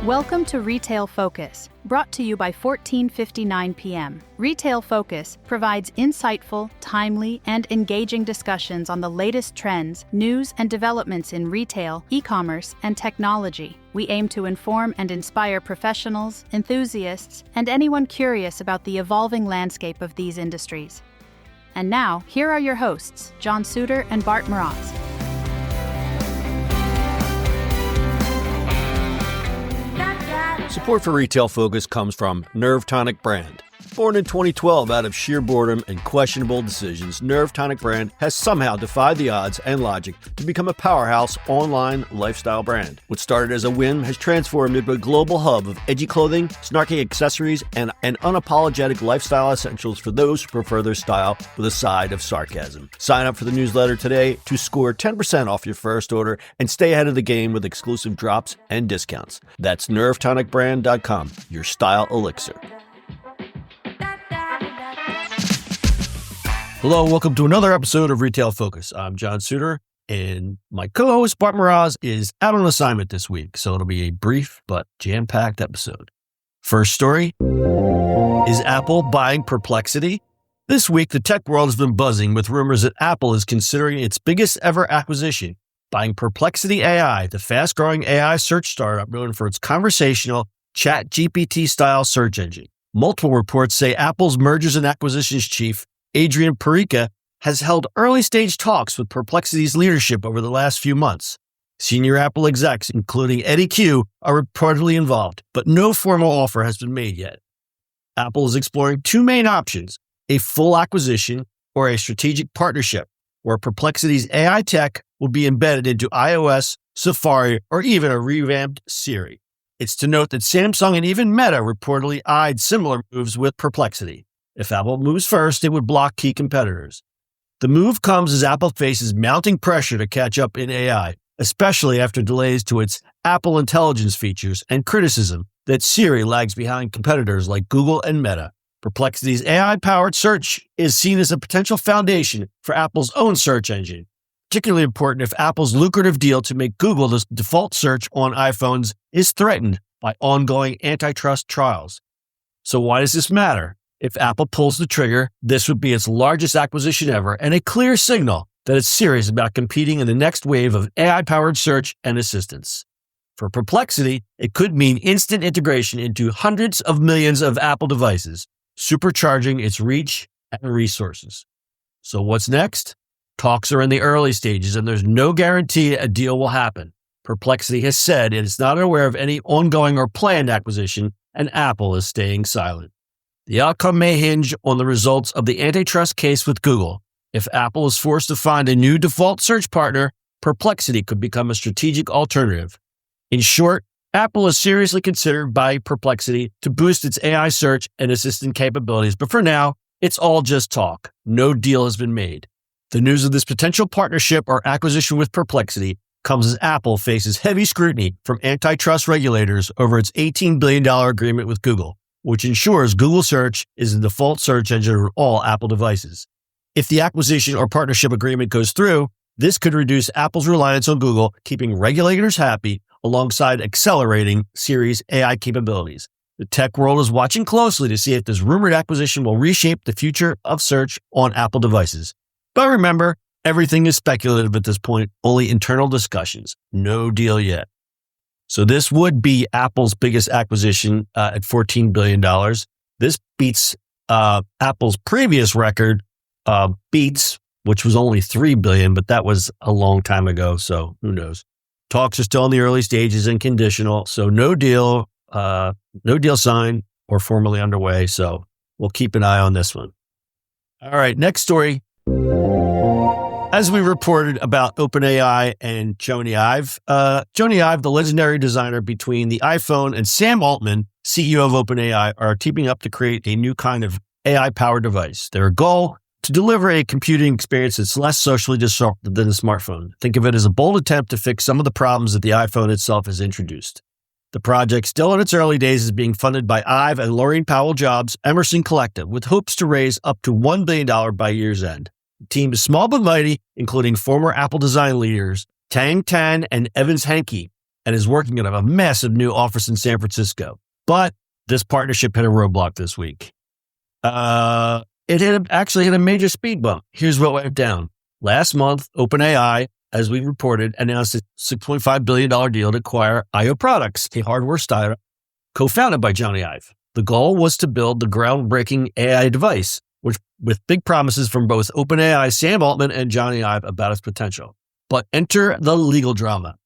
Welcome to Retail Focus, brought to you by 14:59 p.m. Retail Focus provides insightful, timely, and engaging discussions on the latest trends, news, and developments in retail, e-commerce, and technology. We aim to inform and inspire professionals, enthusiasts, and anyone curious about the evolving landscape of these industries. And now, here are your hosts, John Suder and Bart Mroz. Support for Retail Focus comes from Nerve Tonic Brand. Born in 2012 out of sheer boredom and questionable decisions, Nerve Tonic Brand has somehow defied the odds and logic to become a powerhouse online lifestyle brand. What started as a whim has transformed into a global hub of edgy clothing, snarky accessories, and unapologetic lifestyle essentials for those who prefer their style with a side of sarcasm. Sign up for the newsletter today to score 10% off your first order and stay ahead of the game with exclusive drops and discounts. That's nervetonicbrand.com, your style elixir. Hello, welcome to another episode of Retail Focus. I'm John Suder, and my co-host Bart Mroz is out on assignment this week, so it'll be a brief but jam-packed episode. First story, is Apple buying Perplexity? This week, the tech world has been buzzing with rumors that Apple is considering its biggest ever acquisition, buying Perplexity AI, the fast-growing AI search startup known for its conversational ChatGPT-style search engine. Multiple reports say Apple's mergers and acquisitions chief, Adrian Perica, has held early-stage talks with Perplexity's leadership over the last few months. Senior Apple execs, including Eddie Q, are reportedly involved, but no formal offer has been made yet. Apple is exploring two main options, a full acquisition or a strategic partnership, where Perplexity's AI tech will be embedded into iOS, Safari, or even a revamped Siri. It's to note that Samsung and even Meta reportedly eyed similar moves with Perplexity. If Apple moves first, it would block key competitors. The move comes as Apple faces mounting pressure to catch up in AI, especially after delays to its Apple Intelligence features and criticism that Siri lags behind competitors like Google and Meta. Perplexity's AI-powered search is seen as a potential foundation for Apple's own search engine, particularly important if Apple's lucrative deal to make Google the default search on iPhones is threatened by ongoing antitrust trials. So why does this matter? If Apple pulls the trigger, this would be its largest acquisition ever and a clear signal that it's serious about competing in the next wave of AI-powered search and assistance. For Perplexity, it could mean instant integration into hundreds of millions of Apple devices, supercharging its reach and resources. So what's next? Talks are in the early stages, and there's no guarantee a deal will happen. Perplexity has said it is not aware of any ongoing or planned acquisition, and Apple is staying silent. The outcome may hinge on the results of the antitrust case with Google. If Apple is forced to find a new default search partner, Perplexity could become a strategic alternative. In short, Apple is seriously considered by Perplexity to boost its AI search and assistant capabilities, but for now, it's all just talk. No deal has been made. The news of this potential partnership or acquisition with Perplexity comes as Apple faces heavy scrutiny from antitrust regulators over its $18 billion agreement with Google, which ensures Google Search is the default search engine on all Apple devices. If the acquisition or partnership agreement goes through, this could reduce Apple's reliance on Google, keeping regulators happy alongside accelerating Siri's AI capabilities. The tech world is watching closely to see if this rumored acquisition will reshape the future of search on Apple devices. But remember, everything is speculative at this point, only internal discussions. No deal yet. So this would be Apple's biggest acquisition at $14 billion. This beats Apple's previous record, Beats, which was only $3 billion, but that was a long time ago, so who knows. Talks are still in the early stages and conditional, so no deal signed or formally underway, so we'll keep an eye on this one. All right, next story. As we reported about OpenAI and Jony Ive, Jony Ive, the legendary designer between the iPhone, and Sam Altman, CEO of OpenAI, are teaming up to create a new kind of AI-powered device. Their goal, to deliver a computing experience that's less socially disruptive than a smartphone. Think of it as a bold attempt to fix some of the problems that the iPhone itself has introduced. The project, still in its early days, is being funded by Ive and Laureen Powell Jobs' Emerson Collective, with hopes to raise up to $1 billion by year's end. The team is small but mighty, including former Apple design leaders Tang Tan and Evans Hankey, and is working on a massive new office in San Francisco. But this partnership hit a roadblock this week. It actually hit a major speed bump. Here's what went down. Last month, OpenAI, as we reported, announced a $6.5 billion deal to acquire IO Products, a hardware startup co-founded by Jony Ive. The goal was to build the groundbreaking AI device, which with big promises from both OpenAI Sam Altman and Jony Ive about its potential. But enter the legal drama.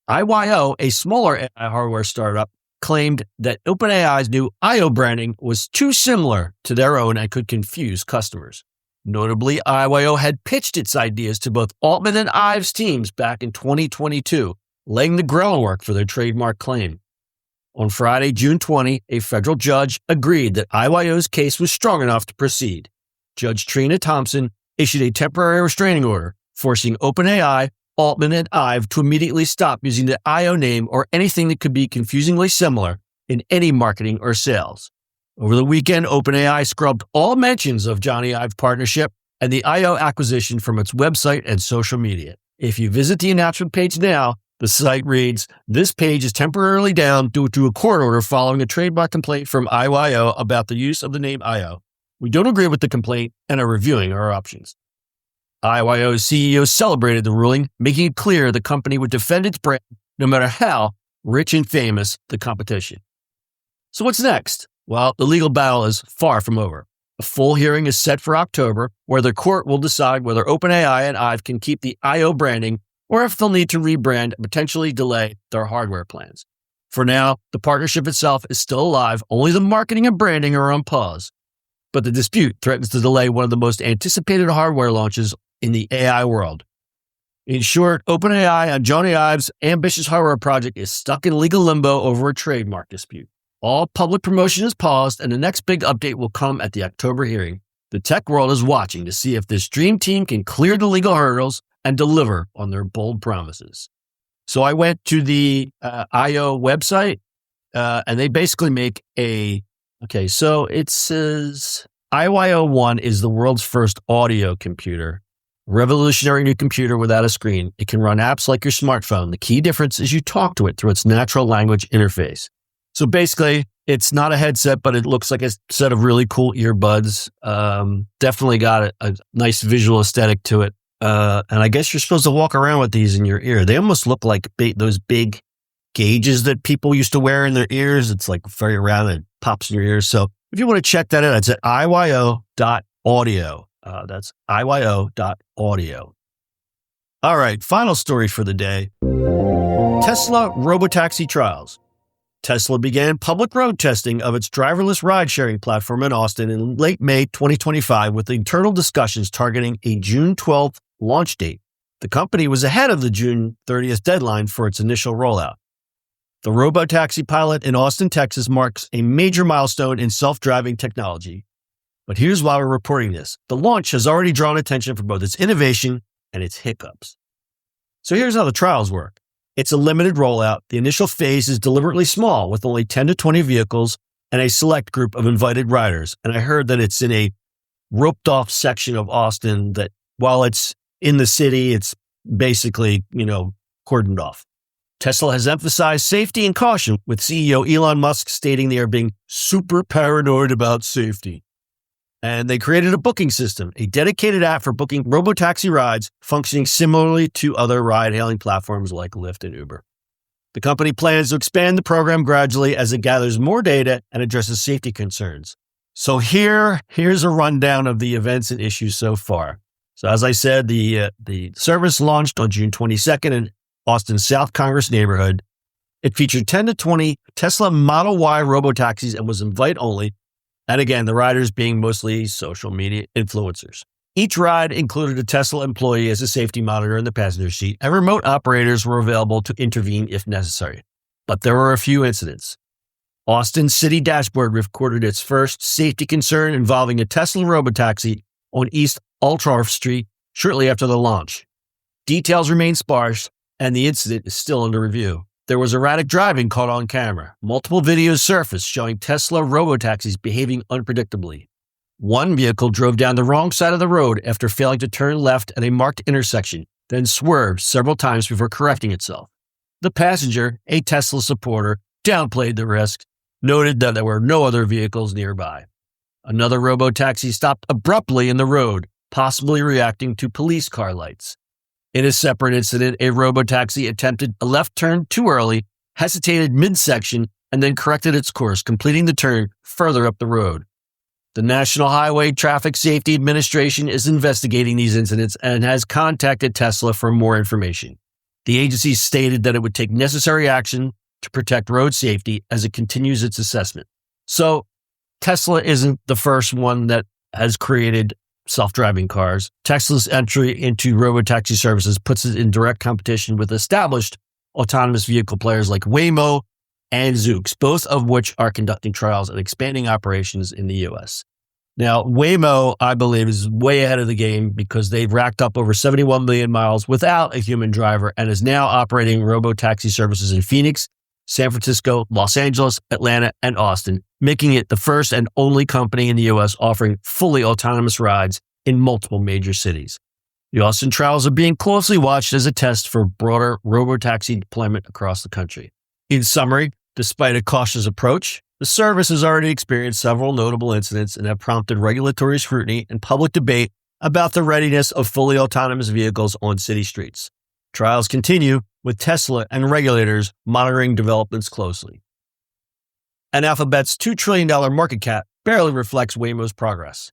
IYO, a smaller AI hardware startup, claimed that OpenAI's new IO branding was too similar to their own and could confuse customers. Notably, IYO had pitched its ideas to both Altman and Ive's teams back in 2022, laying the groundwork for their trademark claim. On Friday, June 20, a federal judge agreed that IYO's case was strong enough to proceed. Judge Trina Thompson issued a temporary restraining order, forcing OpenAI, Altman, and Ive to immediately stop using the IO name or anything that could be confusingly similar in any marketing or sales. Over the weekend, OpenAI scrubbed all mentions of Jony Ive partnership and the IO acquisition from its website and social media. If you visit the announcement page now, the site reads, "This page is temporarily down due to a court order following a trademark complaint from IYO about the use of the name IO. We don't agree with the complaint and are reviewing our options." IYO's CEO celebrated the ruling, making it clear the company would defend its brand no matter how rich and famous the competition. So what's next? Well, the legal battle is far from over. A full hearing is set for October, where the court will decide whether OpenAI and Ive can keep the IO branding or if they'll need to rebrand and potentially delay their hardware plans. For now, the partnership itself is still alive, only the marketing and branding are on pause. But the dispute threatens to delay one of the most anticipated hardware launches in the AI world. In short, OpenAI and Jony Ive's ambitious hardware project is stuck in legal limbo over a trademark dispute. All public promotion is paused, and the next big update will come at the October hearing. The tech world is watching to see if this dream team can clear the legal hurdles and deliver on their bold promises. So I went to the IO website, and they basically make so it says IYO1 is the world's first audio computer. Revolutionary new computer without a screen. It can run apps like your smartphone. The key difference is you talk to it through its natural language interface. So basically, it's not a headset, but it looks like a set of really cool earbuds. Definitely got a nice visual aesthetic to it. And I guess you're supposed to walk around with these in your ear. They almost look like those big gauges that people used to wear in their ears. It's like very round and pops in your ears. So if you want to check that out, it's at IYO.audio. That's IYO.audio. All right, final story for the day. Tesla Robotaxi trials. Tesla began public road testing of its driverless ride-sharing platform in Austin in late May 2025 with internal discussions targeting a June 12th launch date. The company was ahead of the June 30th deadline for its initial rollout. The Robotaxi pilot in Austin, Texas marks a major milestone in self-driving technology. But here's why we're reporting this. The launch has already drawn attention for both its innovation and its hiccups. So here's how the trials work. It's a limited rollout. The initial phase is deliberately small with only 10 to 20 vehicles and a select group of invited riders. And I heard that it's in a roped off section of Austin that while it's in the city, it's basically, cordoned off. Tesla has emphasized safety and caution, with CEO Elon Musk stating they are being super paranoid about safety. And they created a booking system, a dedicated app for booking robotaxi rides, functioning similarly to other ride-hailing platforms like Lyft and Uber. The company plans to expand the program gradually as it gathers more data and addresses safety concerns. So here's a rundown of the events and issues so far. So as I said, the service launched on June 22nd in Austin's South Congress neighborhood. It featured 10 to 20 Tesla Model Y robotaxis and was invite only. And again, the riders being mostly social media influencers. Each ride included a Tesla employee as a safety monitor in the passenger seat, and remote operators were available to intervene if necessary. But there were a few incidents. Austin's city dashboard recorded its first safety concern involving a Tesla robotaxi on East Altdorf Street shortly after the launch. Details remain sparse, and the incident is still under review. There was erratic driving caught on camera. Multiple videos surfaced showing Tesla robotaxis behaving unpredictably. One vehicle drove down the wrong side of the road after failing to turn left at a marked intersection, then swerved several times before correcting itself. The passenger, a Tesla supporter, downplayed the risk, noted that there were no other vehicles nearby. Another robotaxi stopped abruptly in the road, possibly reacting to police car lights. In a separate incident, a robotaxi attempted a left turn too early, hesitated midsection, and then corrected its course, completing the turn further up the road. The National Highway Traffic Safety Administration is investigating these incidents and has contacted Tesla for more information. The agency stated that it would take necessary action to protect road safety as it continues its assessment. So, Tesla isn't the first one that has created self-driving cars. Tesla's entry into robotaxi services puts it in direct competition with established autonomous vehicle players like Waymo and Zoox, both of which are conducting trials and expanding operations in the U.S. Now, Waymo, I believe, is way ahead of the game because they've racked up over 71 million miles without a human driver and is now operating robotaxi services in Phoenix, San Francisco, Los Angeles, Atlanta, and Austin, making it the first and only company in the U.S. offering fully autonomous rides in multiple major cities. The Austin trials are being closely watched as a test for broader robotaxi deployment across the country. In summary, despite a cautious approach, the service has already experienced several notable incidents and have prompted regulatory scrutiny and public debate about the readiness of fully autonomous vehicles on city streets. Trials continue, with Tesla and regulators monitoring developments closely. And Alphabet's $2 trillion market cap barely reflects Waymo's progress.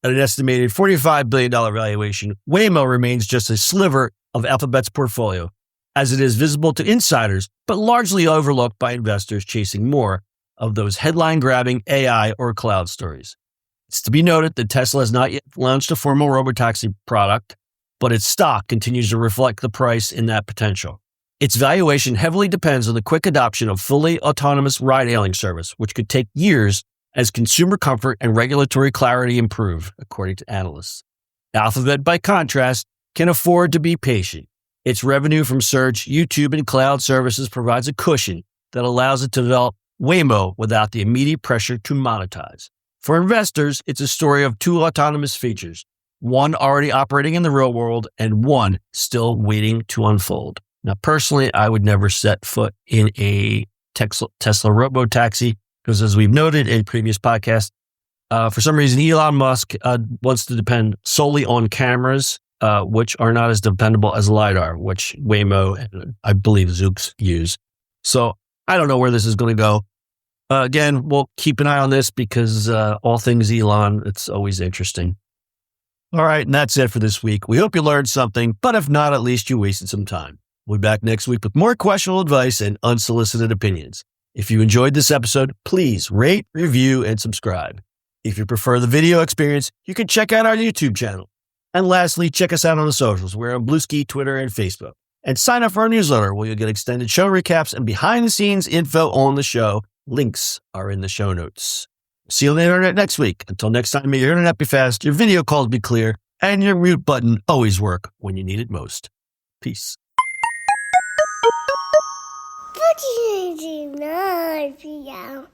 At an estimated $45 billion valuation, Waymo remains just a sliver of Alphabet's portfolio, as it is visible to insiders, but largely overlooked by investors chasing more of those headline-grabbing AI or cloud stories. It's to be noted that Tesla has not yet launched a formal robotaxi product, but its stock continues to reflect the price in that potential. Its valuation heavily depends on the quick adoption of fully autonomous ride-hailing service, which could take years as consumer comfort and regulatory clarity improve, according to analysts. Alphabet, by contrast, can afford to be patient. Its revenue from search, YouTube, and cloud services provides a cushion that allows it to develop Waymo without the immediate pressure to monetize. For investors, it's a story of two autonomous features, one already operating in the real world and one still waiting to unfold. Now, personally, I would never set foot in a Tesla robotaxi because, as we've noted in previous podcasts, for some reason, Elon Musk wants to depend solely on cameras, which are not as dependable as LiDAR, which Waymo and I believe Zoox use. So I don't know where this is going to go. Again, we'll keep an eye on this because all things Elon, it's always interesting. All right, and that's it for this week. We hope you learned something, but if not, at least you wasted some time. We'll be back next week with more questionable advice and unsolicited opinions. If you enjoyed this episode, please rate, review, and subscribe. If you prefer the video experience, you can check out our YouTube channel. And lastly, check us out on the socials. We're on Bluesky, Twitter, and Facebook. And sign up for our newsletter where you'll get extended show recaps and behind-the-scenes info on the show. Links are in the show notes. See you on the internet next week. Until next time, may your internet be fast, your video calls be clear, and your mute button always work when you need it most. Peace. What do you do now,